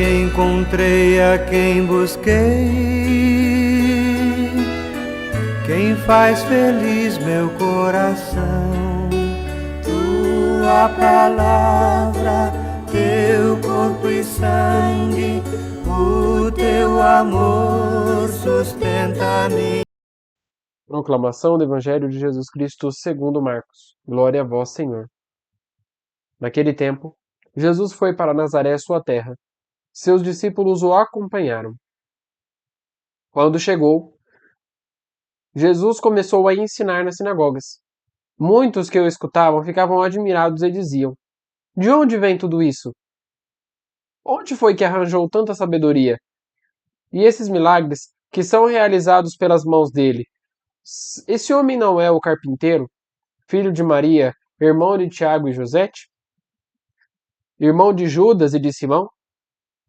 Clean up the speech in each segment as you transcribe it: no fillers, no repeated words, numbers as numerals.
encontrei a quem busquei, quem faz feliz meu coração. Tua palavra, teu corpo e sangue, o teu amor sustenta-me. Proclamação do Evangelho de Jesus Cristo segundo Marcos. Glória a vós, Senhor. Naquele tempo, Jesus foi para Nazaré, sua terra. Seus discípulos o acompanharam. Quando chegou, Jesus começou a ensinar nas sinagogas. Muitos que o escutavam ficavam admirados e diziam: de onde vem tudo isso? Onde foi que arranjou tanta sabedoria? E esses milagres que são realizados pelas mãos dele? Esse homem não é o carpinteiro, filho de Maria, irmão de Tiago e Josete? Irmão de Judas e de Simão?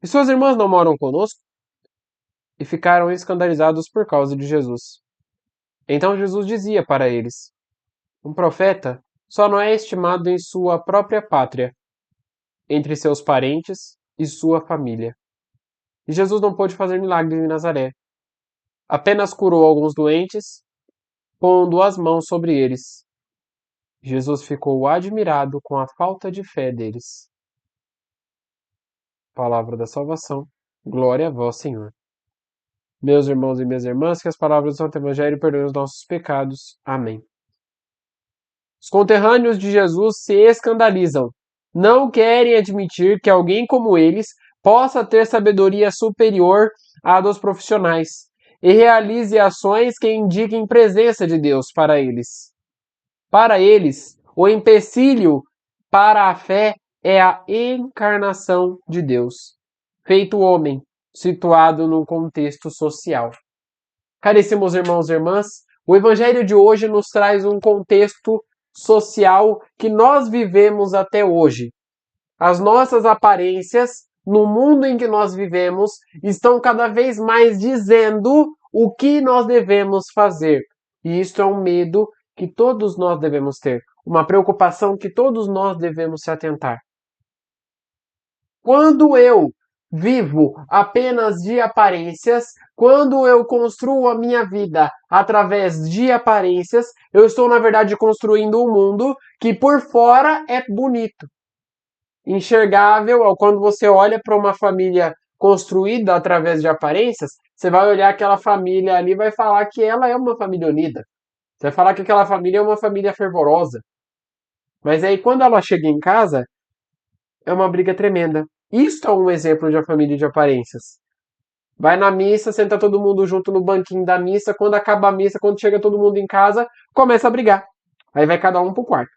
E suas irmãs não moram conosco? E ficaram escandalizados por causa de Jesus. Então Jesus dizia para eles: um profeta só não é estimado em sua própria pátria, entre seus parentes e sua família. E Jesus não pôde fazer milagres em Nazaré. Apenas curou alguns doentes, pondo as mãos sobre eles. Jesus ficou admirado com a falta de fé deles. Palavra da salvação. Glória a vós, Senhor. Meus irmãos e minhas irmãs, que as palavras do Santo Evangelho perdoem os nossos pecados. Amém. Os conterrâneos de Jesus se escandalizam. Não querem admitir que alguém como eles possa ter sabedoria superior à dos profissionais e realize ações que indiquem presença de Deus para eles. Para eles, o empecilho para a fé é a encarnação de Deus, feito homem, situado num contexto social. Caríssimos irmãos e irmãs, o Evangelho de hoje nos traz um contexto social que nós vivemos até hoje. As nossas aparências, no mundo em que nós vivemos, estão cada vez mais dizendo o que nós devemos fazer. E isto é um medo que todos nós devemos ter, uma preocupação que todos nós devemos se atentar. Quando eu vivo apenas de aparências, quando eu construo a minha vida através de aparências, eu estou, na verdade, construindo um mundo que por fora é bonito, enxergável. Quando você olha para uma família construída através de aparências, você vai olhar aquela família ali e vai falar que ela é uma família unida. Você vai falar que aquela família é uma família fervorosa. Mas aí, quando ela chega em casa, é uma briga tremenda. Isto é um exemplo de uma família de aparências. Vai na missa, senta todo mundo junto no banquinho da missa. Quando acaba a missa, quando chega todo mundo em casa, começa a brigar. Aí vai cada um pro quarto.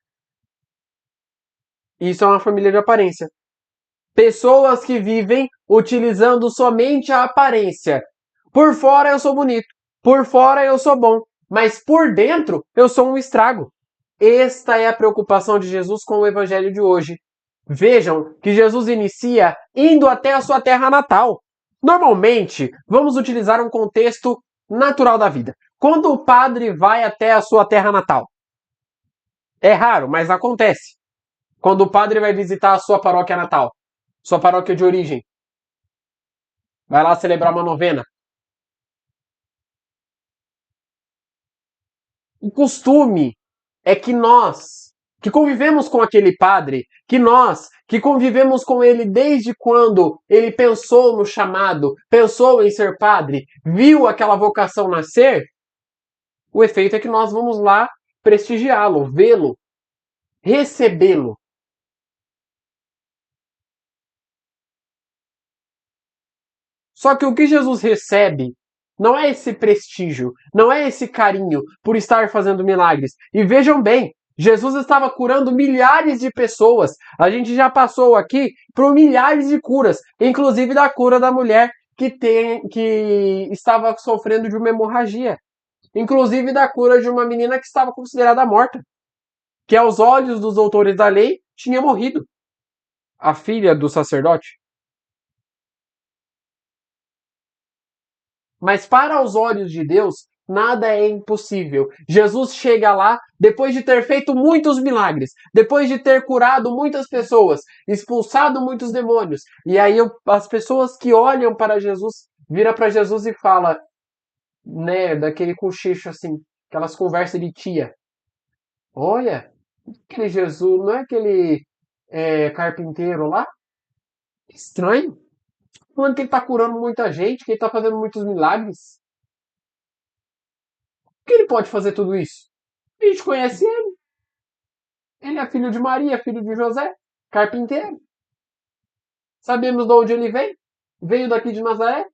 Isso é uma família de aparência. Pessoas que vivem utilizando somente a aparência. Por fora eu sou bonito. Por fora eu sou bom. Mas por dentro eu sou um estrago. Esta é a preocupação de Jesus com o Evangelho de hoje. Vejam que Jesus inicia indo até a sua terra natal. Normalmente, vamos utilizar um contexto natural da vida. Quando o padre vai até a sua terra natal? É raro, mas acontece. Quando o padre vai visitar a sua paróquia natal, sua paróquia de origem, vai lá celebrar uma novena. O costume é que nós, que convivemos com aquele padre, que nós, que convivemos com ele desde quando ele pensou no chamado, pensou em ser padre, viu aquela vocação nascer, o efeito é que nós vamos lá prestigiá-lo, vê-lo, recebê-lo. Só que o que Jesus recebe não é esse prestígio, não é esse carinho por estar fazendo milagres. E vejam bem, Jesus estava curando milhares de pessoas. A gente já passou aqui por milhares de curas, inclusive da cura da mulher que estava sofrendo de uma hemorragia. Inclusive da cura de uma menina que estava considerada morta, que aos olhos dos doutores da lei tinha morrido. A filha do sacerdote. Mas para os olhos de Deus, nada é impossível. Jesus chega lá depois de ter feito muitos milagres, depois de ter curado muitas pessoas, expulsado muitos demônios. E aí as pessoas que olham para Jesus, viram para Jesus e falam, né, daquele cochicho assim, aquelas conversas de tia. Olha, aquele Jesus, não é aquele carpinteiro lá? Estranho. Falando que ele está curando muita gente, que ele está fazendo muitos milagres. Por que ele pode fazer tudo isso? A gente conhece ele. Ele é filho de Maria, filho de José, carpinteiro. Sabemos de onde ele vem. Veio daqui de Nazaré.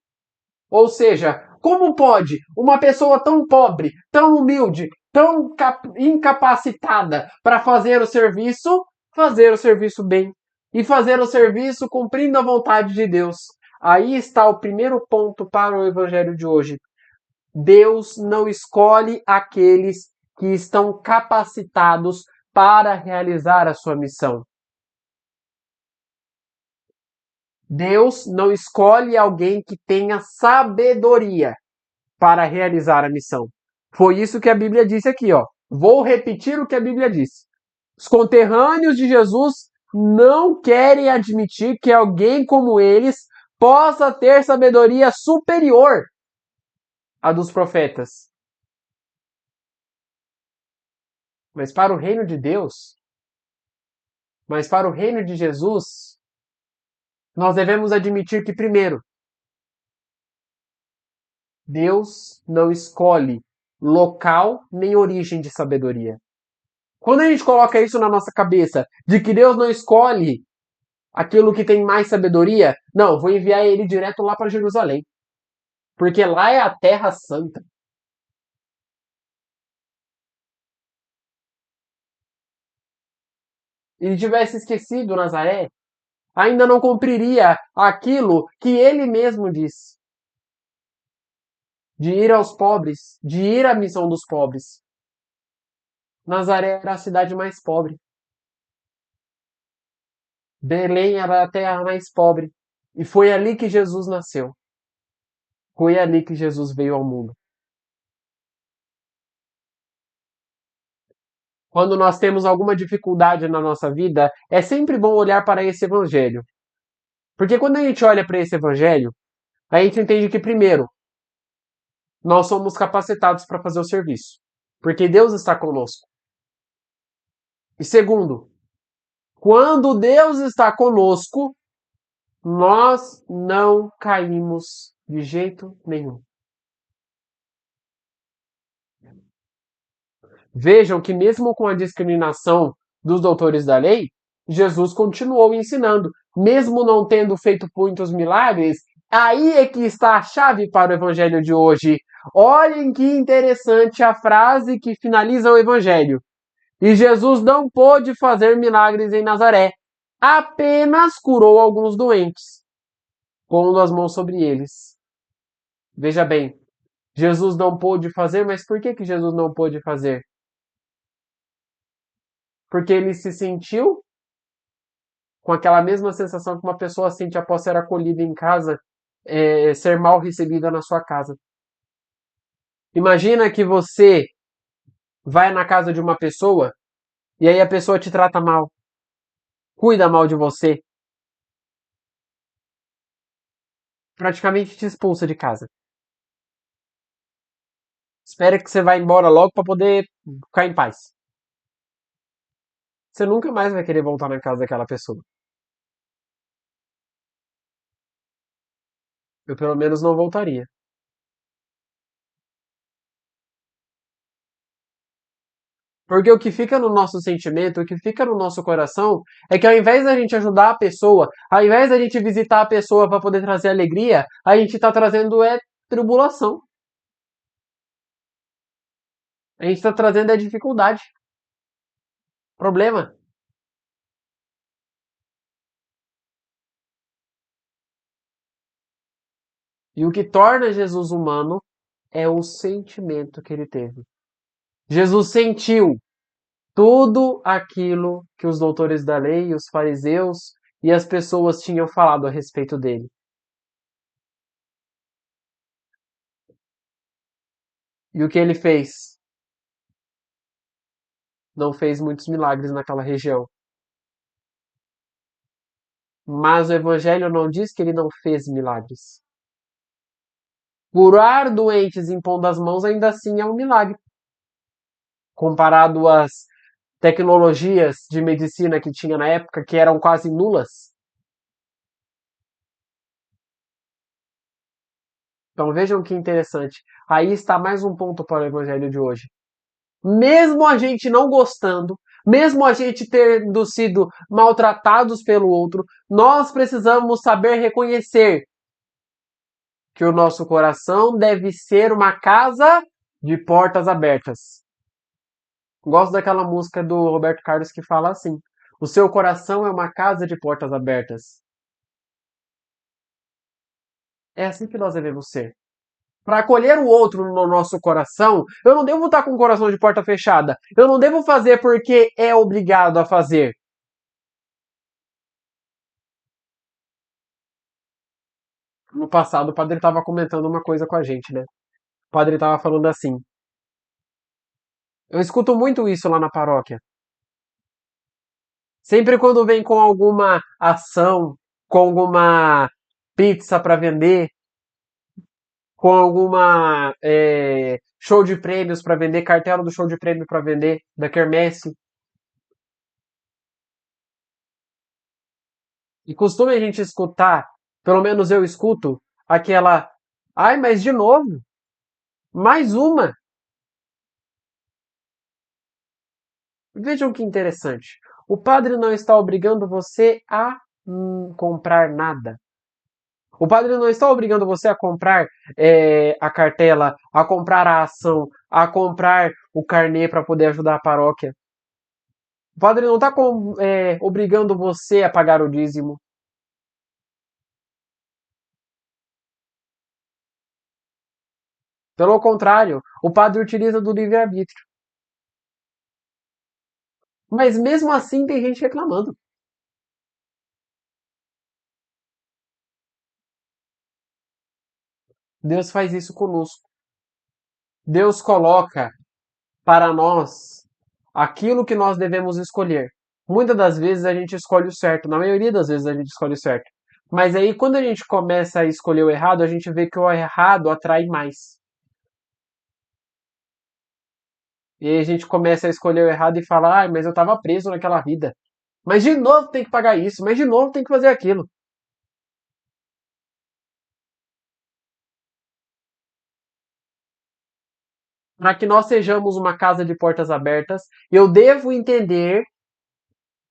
Ou seja, como pode uma pessoa tão pobre, tão humilde, tão incapacitada para fazer o serviço bem e fazer o serviço cumprindo a vontade de Deus? Aí está o primeiro ponto para o evangelho de hoje. Deus não escolhe aqueles que estão capacitados para realizar a sua missão. Deus não escolhe alguém que tenha sabedoria para realizar a missão. Foi isso que a Bíblia disse aqui, ó. Vou repetir o que a Bíblia disse. Os conterrâneos de Jesus não querem admitir que alguém como eles possa ter sabedoria superior à dos profetas. Mas para o reino de Deus, mas para o reino de Jesus, nós devemos admitir que, primeiro, Deus não escolhe local nem origem de sabedoria. Quando a gente coloca isso na nossa cabeça, de que Deus não escolhe aquilo que tem mais sabedoria, não, vou enviar ele direto lá para Jerusalém. Porque lá é a terra santa. E ele tivesse esquecido Nazaré, ainda não cumpriria aquilo que ele mesmo disse. De ir aos pobres, de ir à missão dos pobres. Nazaré era a cidade mais pobre. Belém era a terra mais pobre. E foi ali que Jesus nasceu. Foi ali que Jesus veio ao mundo. Quando nós temos alguma dificuldade na nossa vida, é sempre bom olhar para esse evangelho. Porque quando a gente olha para esse evangelho, a gente entende que, primeiro, nós somos capacitados para fazer o serviço. Porque Deus está conosco. E segundo, quando Deus está conosco, nós não caímos de jeito nenhum. Vejam que mesmo com a discriminação dos doutores da lei, Jesus continuou ensinando. Mesmo não tendo feito muitos milagres, aí é que está a chave para o evangelho de hoje. Olhem que interessante a frase que finaliza o evangelho. E Jesus não pôde fazer milagres em Nazaré, apenas curou alguns doentes, pondo as mãos sobre eles. Veja bem, Jesus não pôde fazer, mas por que Jesus não pôde fazer? Porque ele se sentiu com aquela mesma sensação que uma pessoa sente após ser acolhida em casa, ser mal recebida na sua casa. Imagina que você vai na casa de uma pessoa e aí a pessoa te trata mal, cuida mal de você, praticamente te expulsa de casa. Espera que você vá embora logo para poder ficar em paz. Você nunca mais vai querer voltar na casa daquela pessoa. Eu pelo menos não voltaria. Porque o que fica no nosso sentimento, o que fica no nosso coração, é que ao invés da gente ajudar a pessoa, ao invés da gente visitar a pessoa para poder trazer alegria, a gente está trazendo tribulação. A gente está trazendo dificuldade, problema. E o que torna Jesus humano é o sentimento que ele teve. Jesus sentiu tudo aquilo que os doutores da lei, os fariseus e as pessoas tinham falado a respeito dele. E o que ele fez? Não fez muitos milagres naquela região. Mas o Evangelho não diz que ele não fez milagres. Curar doentes impondo as mãos ainda assim é um milagre. Comparado às tecnologias de medicina que tinha na época, que eram quase nulas. Então vejam que interessante. Aí está mais um ponto para o Evangelho de hoje. Mesmo a gente não gostando, mesmo a gente tendo sido maltratados pelo outro, nós precisamos saber reconhecer que o nosso coração deve ser uma casa de portas abertas. Gosto daquela música do Roberto Carlos que fala assim: o seu coração é uma casa de portas abertas. É assim que nós devemos ser. Para acolher o outro no nosso coração, eu não devo estar com o coração de porta fechada. Eu não devo fazer porque é obrigado a fazer. No passado, o padre estava comentando uma coisa com a gente, né? O padre estava falando assim. Eu escuto muito isso lá na paróquia. Sempre quando vem com alguma ação, com alguma pizza para vender, com alguma show de prêmios para vender, cartela do show de prêmio para vender, da quermesse. E costume a gente escutar, pelo menos eu escuto, aquela, ai, mas de novo, mais uma. Vejam que interessante. O padre não está obrigando você a comprar nada. O padre não está obrigando você a comprar a cartela, a comprar a ação, a comprar o carnê para poder ajudar a paróquia. O padre não está obrigando você a pagar o dízimo. Pelo contrário, o padre utiliza do livre-arbítrio. Mas mesmo assim tem gente reclamando. Deus faz isso conosco. Deus coloca para nós aquilo que nós devemos escolher. Muitas das vezes a gente escolhe o certo, na maioria das vezes a gente escolhe o certo. Mas aí quando a gente começa a escolher o errado, a gente vê que o errado atrai mais. E aí a gente começa a escolher o errado e fala, mas eu estava preso naquela vida. Mas de novo tem que pagar isso, mas de novo tem que fazer aquilo. Para que nós sejamos uma casa de portas abertas, eu devo entender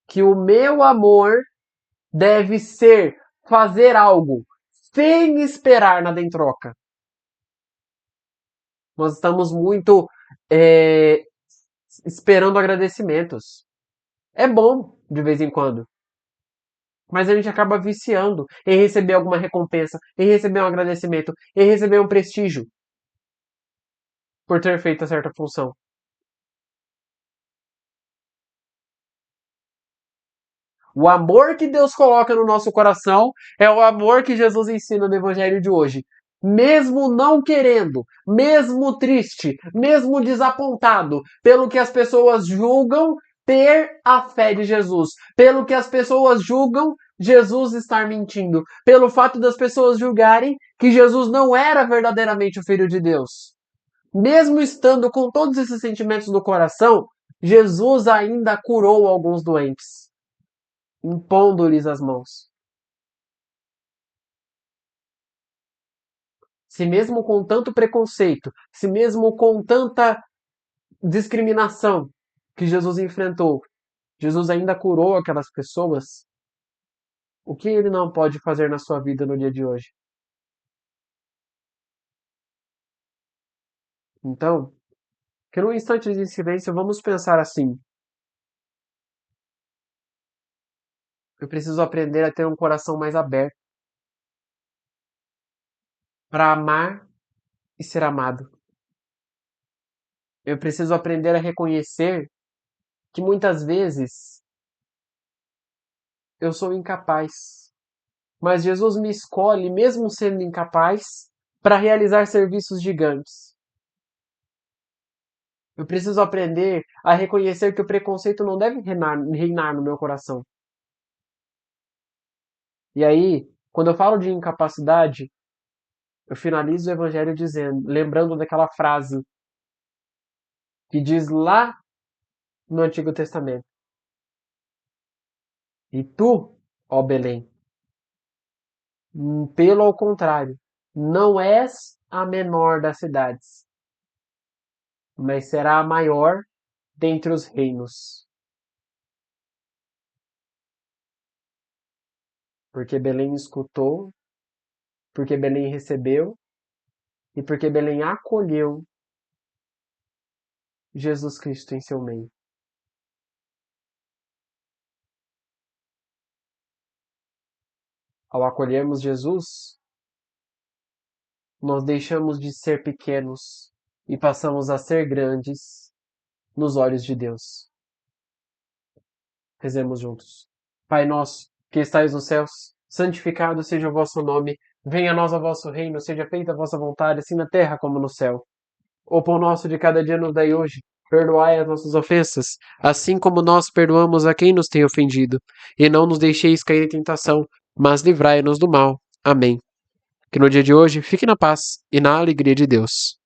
que o meu amor deve ser fazer algo sem esperar nada em troca. Nós estamos muito é, esperando agradecimentos. É bom de vez em quando, mas a gente acaba viciando em receber alguma recompensa, em receber um agradecimento, em receber um prestígio por ter feito certa função. O amor que Deus coloca no nosso coração é o amor que Jesus ensina no Evangelho de hoje. Mesmo não querendo, mesmo triste, mesmo desapontado, pelo que as pessoas julgam ter a fé de Jesus, pelo que as pessoas julgam Jesus estar mentindo, pelo fato das pessoas julgarem que Jesus não era verdadeiramente o Filho de Deus. Mesmo estando com todos esses sentimentos no coração, Jesus ainda curou alguns doentes impondo-lhes as mãos. Se mesmo com tanto preconceito, se mesmo com tanta discriminação que Jesus enfrentou, Jesus ainda curou aquelas pessoas, o que ele não pode fazer na sua vida no dia de hoje? Então, que num instante de silêncio vamos pensar assim: eu preciso aprender a ter um coração mais aberto para amar e ser amado. Eu preciso aprender a reconhecer que muitas vezes eu sou incapaz. Mas Jesus me escolhe, mesmo sendo incapaz, para realizar serviços gigantes. Eu preciso aprender a reconhecer que o preconceito não deve reinar no meu coração. E aí, quando eu falo de incapacidade, eu finalizo o evangelho lembrando daquela frase que diz lá no Antigo Testamento: E tu, ó Belém, pelo ao contrário, não és a menor das cidades, mas será a maior dentre os reinos. Porque Belém escutou, porque Belém recebeu e porque Belém acolheu Jesus Cristo em seu meio. Ao acolhermos Jesus, nós deixamos de ser pequenos e passamos a ser grandes nos olhos de Deus. Rezemos juntos. Pai nosso, que estais nos céus, santificado seja o vosso nome. Venha a nós o vosso reino, seja feita a vossa vontade, assim na terra como no céu. O pão nosso de cada dia nos dai hoje. Perdoai as nossas ofensas, assim como nós perdoamos a quem nos tem ofendido. E não nos deixeis cair em tentação, mas livrai-nos do mal. Amém. Que no dia de hoje fique na paz e na alegria de Deus.